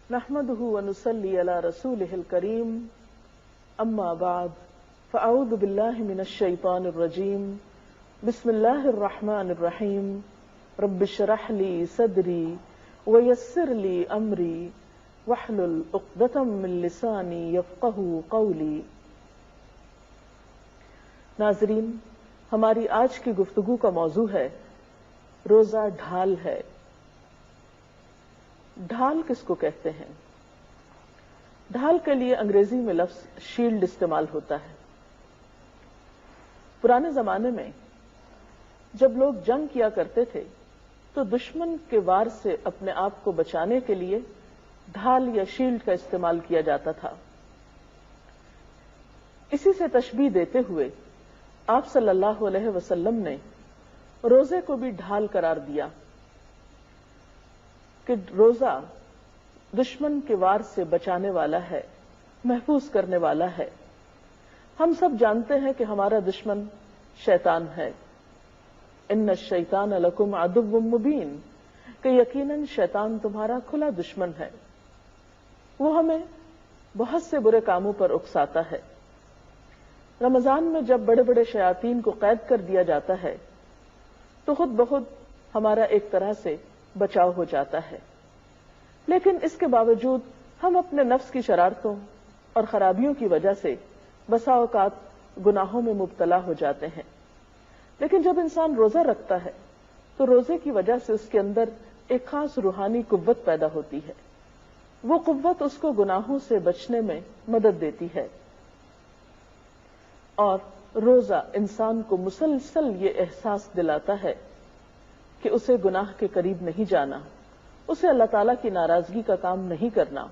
نحمده ونصلي على رسوله الكريم اما بعد فاعوذ بالله من الشيطان الرجيم بسم الله الرحمن الرحيم رب اشرح لي صدري ويسر لي امري واحلل عقدة من لساني يفقهوا قولي۔ ناظرین، ہماری آج کی گفتگو کا موضوع ہے روزہ ڈھال ہے۔ ڈھال کس کو کہتے ہیں؟ ڈھال کے لیے انگریزی میں لفظ شیلڈ استعمال ہوتا ہے۔ پرانے زمانے میں جب لوگ جنگ کیا کرتے تھے تو دشمن کے وار سے اپنے آپ کو بچانے کے لیے ڈھال یا شیلڈ کا استعمال کیا جاتا تھا۔ اسی سے تشبیہ دیتے ہوئے آپ صلی اللہ علیہ وسلم نے روزے کو بھی ڈھال قرار دیا کہ روزہ دشمن کے وار سے بچانے والا ہے، محفوظ کرنے والا ہے۔ ہم سب جانتے ہیں کہ ہمارا دشمن شیطان ہے۔ ان الشیطان لکم عدو مبین، کہ یقیناً شیطان تمہارا کھلا دشمن ہے۔ وہ ہمیں بہت سے برے کاموں پر اکساتا ہے۔ رمضان میں جب بڑے بڑے شیاطین کو قید کر دیا جاتا ہے تو خود بخود ہمارا ایک طرح سے بچاؤ ہو جاتا ہے، لیکن اس کے باوجود ہم اپنے نفس کی شرارتوں اور خرابیوں کی وجہ سے بسا اوقات گناہوں میں مبتلا ہو جاتے ہیں۔ لیکن جب انسان روزہ رکھتا ہے تو روزے کی وجہ سے اس کے اندر ایک خاص روحانی قوت پیدا ہوتی ہے۔ وہ قوت اس کو گناہوں سے بچنے میں مدد دیتی ہے، اور روزہ انسان کو مسلسل یہ احساس دلاتا ہے کہ اسے گناہ کے قریب نہیں جانا، اسے اللہ تعالیٰ کی ناراضگی کا کام نہیں کرنا۔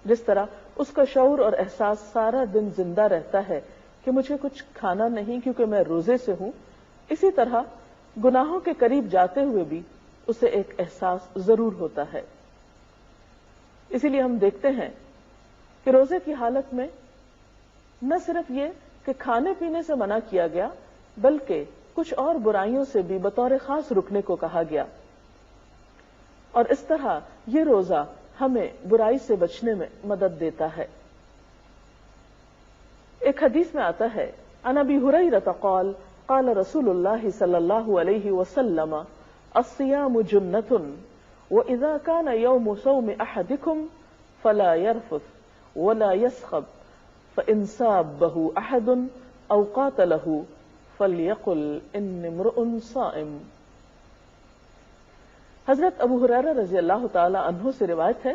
جس طرح اس کا شعور اور احساس سارا دن زندہ رہتا ہے کہ مجھے کچھ کھانا نہیں کیونکہ میں روزے سے ہوں، اسی طرح گناہوں کے قریب جاتے ہوئے بھی اسے ایک احساس ضرور ہوتا ہے۔ اسی لیے ہم دیکھتے ہیں کہ روزے کی حالت میں نہ صرف یہ کہ کھانے پینے سے منع کیا گیا، بلکہ کچھ اور برائیوں سے بھی بطور خاص رکنے کو کہا گیا، اور اس طرح یہ روزہ ہمیں برائی سے بچنے میں مدد دیتا ہے۔ ایک حدیث میں آتا ہے، عن ابی ہریرہ قال قال رسول اللہ صلی اللہ علیہ وسلم الصیام جنۃ وإذا كان يوم صوم أحدكم فلا يرفث ولا يسخب فإن سابه أحد أو قاتله فليقل إني امرؤ صائم۔ حضرت ابو ہریرہ رضی اللہ تعالی عنہ سے روایت ہے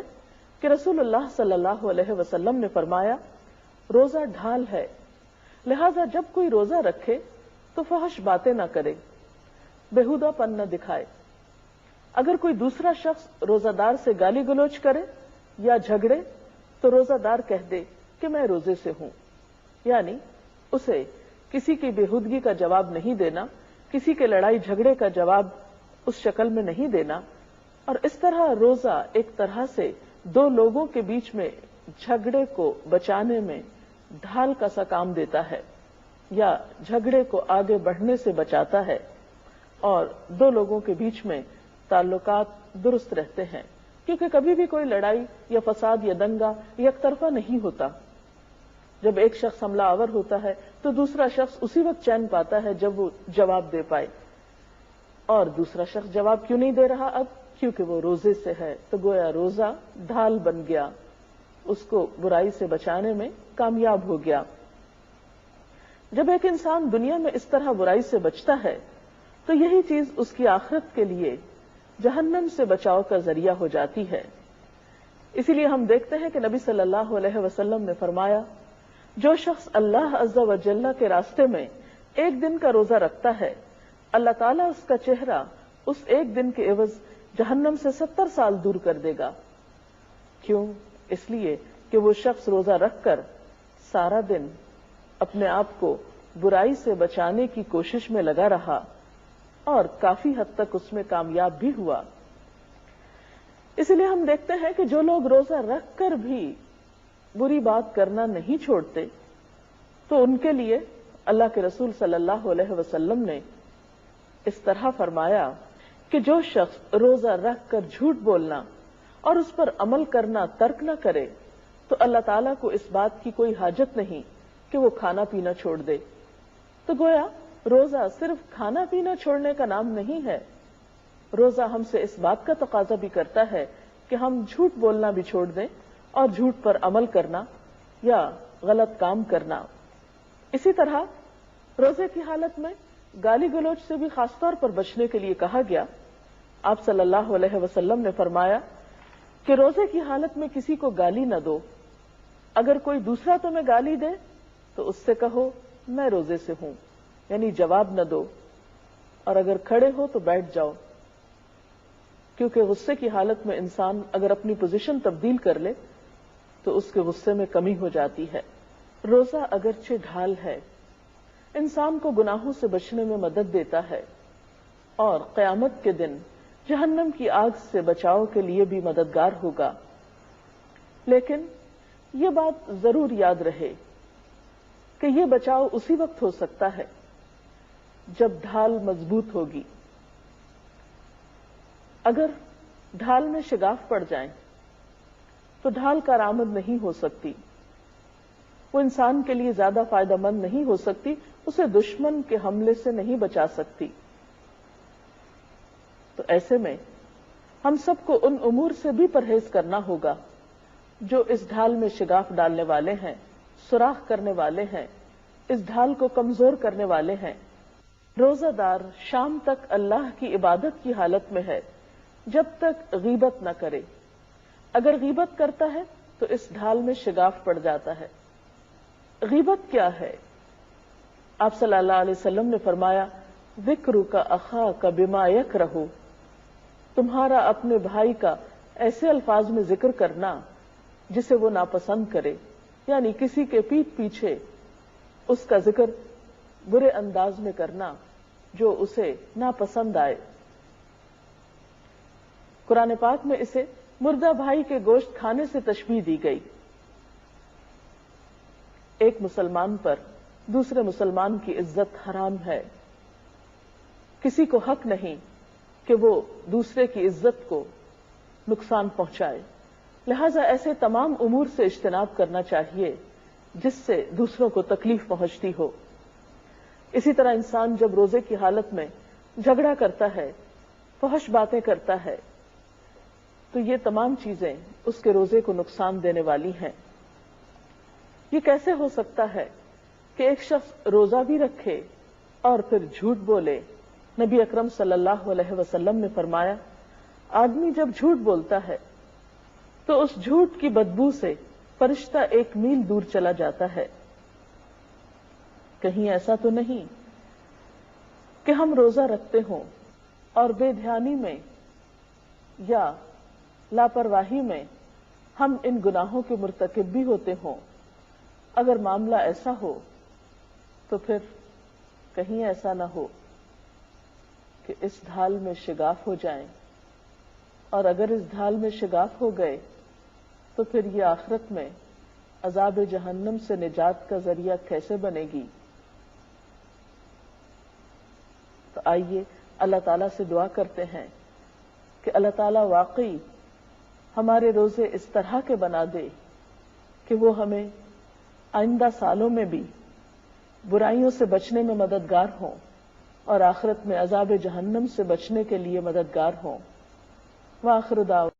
کہ رسول اللہ صلی اللہ علیہ وسلم نے فرمایا، روزہ ڈھال ہے، لہذا جب کوئی روزہ رکھے تو فحش باتیں نہ کرے، بےہودہ پن نہ دکھائے۔ اگر کوئی دوسرا شخص روزہ دار سے گالی گلوچ کرے یا جھگڑے تو روزہ دار کہہ دے کہ میں روزے سے ہوں، یعنی اسے کسی کی بےہودگی کا جواب نہیں دینا، کسی کے لڑائی جھگڑے کا جواب اس شکل میں نہیں دینا۔ اور اس طرح روزہ ایک طرح سے دو لوگوں کے بیچ میں جھگڑے کو بچانے میں ڈھال کا سا کام دیتا ہے، یا جھگڑے کو آگے بڑھنے سے بچاتا ہے، اور دو لوگوں کے بیچ میں تعلقات درست رہتے ہیں، کیونکہ کبھی بھی کوئی لڑائی یا فساد یا دنگا یک طرفہ نہیں ہوتا۔ جب ایک شخص حملہ آور ہوتا ہے تو دوسرا شخص اسی وقت چین پاتا ہے جب وہ جواب دے پائے، اور دوسرا شخص جواب کیوں نہیں دے رہا اب؟ کیونکہ وہ روزے سے ہے، تو گویا روزہ ڈھال بن گیا، اس کو برائی سے بچانے میں کامیاب ہو گیا۔ جب ایک انسان دنیا میں اس طرح برائی سے بچتا ہے تو یہی چیز اس کی آخرت کے لیے جہنم سے بچاؤ کا ذریعہ ہو جاتی ہے۔ اسی لیے ہم دیکھتے ہیں کہ نبی صلی اللہ علیہ وسلم نے فرمایا، جو شخص اللہ عز و جل کے راستے میں ایک دن کا روزہ رکھتا ہے، اللہ تعالیٰ اس کا چہرہ اس ایک دن کے عوض جہنم سے 70 سال دور کر دے گا۔ کیوں؟ اس لیے کہ وہ شخص روزہ رکھ کر سارا دن اپنے آپ کو برائی سے بچانے کی کوشش میں لگا رہا، اور کافی حد تک اس میں کامیاب بھی ہوا۔ اس لیے ہم دیکھتے ہیں کہ جو لوگ روزہ رکھ کر بھی بری بات کرنا نہیں چھوڑتے تو ان کے لیے اللہ کے رسول صلی اللہ علیہ وسلم نے اس طرح فرمایا کہ جو شخص روزہ رکھ کر جھوٹ بولنا اور اس پر عمل کرنا ترک نہ کرے تو اللہ تعالیٰ کو اس بات کی کوئی حاجت نہیں کہ وہ کھانا پینا چھوڑ دے۔ تو گویا روزہ صرف کھانا پینا چھوڑنے کا نام نہیں ہے، روزہ ہم سے اس بات کا تقاضا بھی کرتا ہے کہ ہم جھوٹ بولنا بھی چھوڑ دیں اور جھوٹ پر عمل کرنا یا غلط کام کرنا۔ اسی طرح روزے کی حالت میں گالی گلوچ سے بھی خاص طور پر بچنے کے لیے کہا گیا۔ آپ صلی اللہ علیہ وسلم نے فرمایا کہ روزے کی حالت میں کسی کو گالی نہ دو، اگر کوئی دوسرا تمہیں گالی دے تو اس سے کہو میں روزے سے ہوں، یعنی جواب نہ دو، اور اگر کھڑے ہو تو بیٹھ جاؤ، کیونکہ غصے کی حالت میں انسان اگر اپنی پوزیشن تبدیل کر لے تو اس کے غصے میں کمی ہو جاتی ہے۔ روزہ اگرچہ ڈھال ہے، انسان کو گناہوں سے بچنے میں مدد دیتا ہے اور قیامت کے دن جہنم کی آگ سے بچاؤ کے لیے بھی مددگار ہوگا، لیکن یہ بات ضرور یاد رہے کہ یہ بچاؤ اسی وقت ہو سکتا ہے جب ڈھال مضبوط ہوگی۔ اگر ڈھال میں شگاف پڑ جائیں تو ڈھال کارآمد نہیں ہو سکتی، وہ انسان کے لیے زیادہ فائدہ مند نہیں ہو سکتی، اسے دشمن کے حملے سے نہیں بچا سکتی۔ تو ایسے میں ہم سب کو ان امور سے بھی پرہیز کرنا ہوگا جو اس ڈھال میں شگاف ڈالنے والے ہیں، سوراخ کرنے والے ہیں، اس ڈھال کو کمزور کرنے والے ہیں۔ روزہ دار شام تک اللہ کی عبادت کی حالت میں ہے جب تک غیبت نہ کرے، اگر غیبت کرتا ہے تو اس ڈھال میں شگاف پڑ جاتا ہے۔ غیبت کیا ہے؟ آپ صلی اللہ علیہ وسلم نے فرمایا ذکرک اخاک بما یکرہ، تمہارا اپنے بھائی کا ایسے الفاظ میں ذکر کرنا جسے وہ ناپسند کرے، یعنی کسی کے پیٹھ پیچھے اس کا ذکر برے انداز میں کرنا جو اسے ناپسند آئے۔ قرآن پاک میں اسے مردہ بھائی کے گوشت کھانے سے تشبیہ دی گئی۔ ایک مسلمان پر دوسرے مسلمان کی عزت حرام ہے، کسی کو حق نہیں کہ وہ دوسرے کی عزت کو نقصان پہنچائے، لہذا ایسے تمام امور سے اجتناب کرنا چاہیے جس سے دوسروں کو تکلیف پہنچتی ہو۔ اسی طرح انسان جب روزے کی حالت میں جھگڑا کرتا ہے، فحش باتیں کرتا ہے، تو یہ تمام چیزیں اس کے روزے کو نقصان دینے والی ہیں۔ یہ کیسے ہو سکتا ہے کہ ایک شخص روزہ بھی رکھے اور پھر جھوٹ بولے؟ نبی اکرم صلی اللہ علیہ وسلم نے فرمایا آدمی جب جھوٹ بولتا ہے تو اس جھوٹ کی بدبو سے فرشتہ 1 میل دور چلا جاتا ہے۔ کہیں ایسا تو نہیں کہ ہم روزہ رکھتے ہوں اور بے دھیانی میں یا لاپرواہی میں ہم ان گناہوں کے مرتکب بھی ہوتے ہوں؟ اگر معاملہ ایسا ہو تو پھر کہیں ایسا نہ ہو کہ اس ڈھال میں شگاف ہو جائیں، اور اگر اس ڈھال میں شگاف ہو گئے تو پھر یہ آخرت میں عذاب جہنم سے نجات کا ذریعہ کیسے بنے گی؟ تو آئیے اللہ تعالیٰ سے دعا کرتے ہیں کہ اللہ تعالیٰ واقعی ہمارے روزے اس طرح کے بنا دے کہ وہ ہمیں آئندہ سالوں میں بھی برائیوں سے بچنے میں مددگار ہوں اور آخرت میں عذاب جہنم سے بچنے کے لیے مددگار ہوں۔ وآخر دعوانا